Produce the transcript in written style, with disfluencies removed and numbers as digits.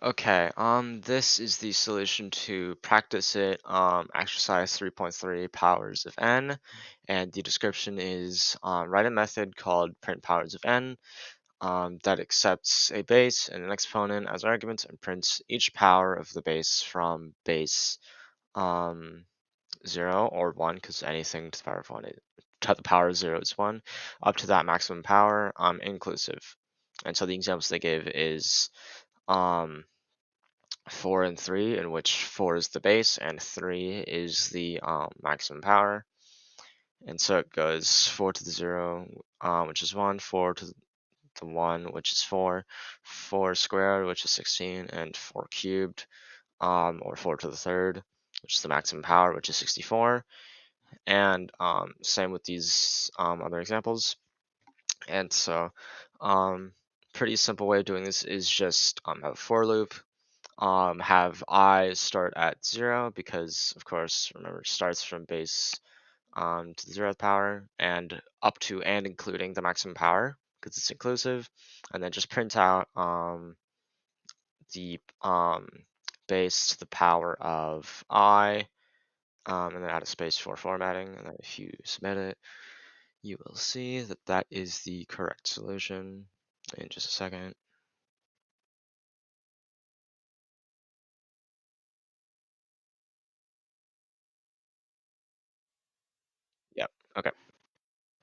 Okay, this is the solution to practice it, exercise 3.3 powers of n, and the description is write a method called printPowersOfN that accepts a base and an exponent as arguments and prints each power of the base from base um, 0 or 1, because anything to the power of 1, to the power of 0 is 1, up to that maximum power, inclusive. And so the examples they give is um, 4 and 3, in which 4 is the base and 3 is the maximum power. And so it goes 4 to the 0, which is 1, 4 to the 1, which is 4, 4 squared, which is 16, and 4 cubed, or 4 to the third, which is the maximum power, which is 64. And same with these other examples. And so, pretty simple way of doing this is just have a for loop. Have I start at 0 because, of course, remember, it starts from base to the 0th power and up to and including the maximum power because it's inclusive, and then just print out the base to the power of I, and then add a space for formatting. And then if you submit it, you will see that that is the correct solution in just a second. Yep. Okay.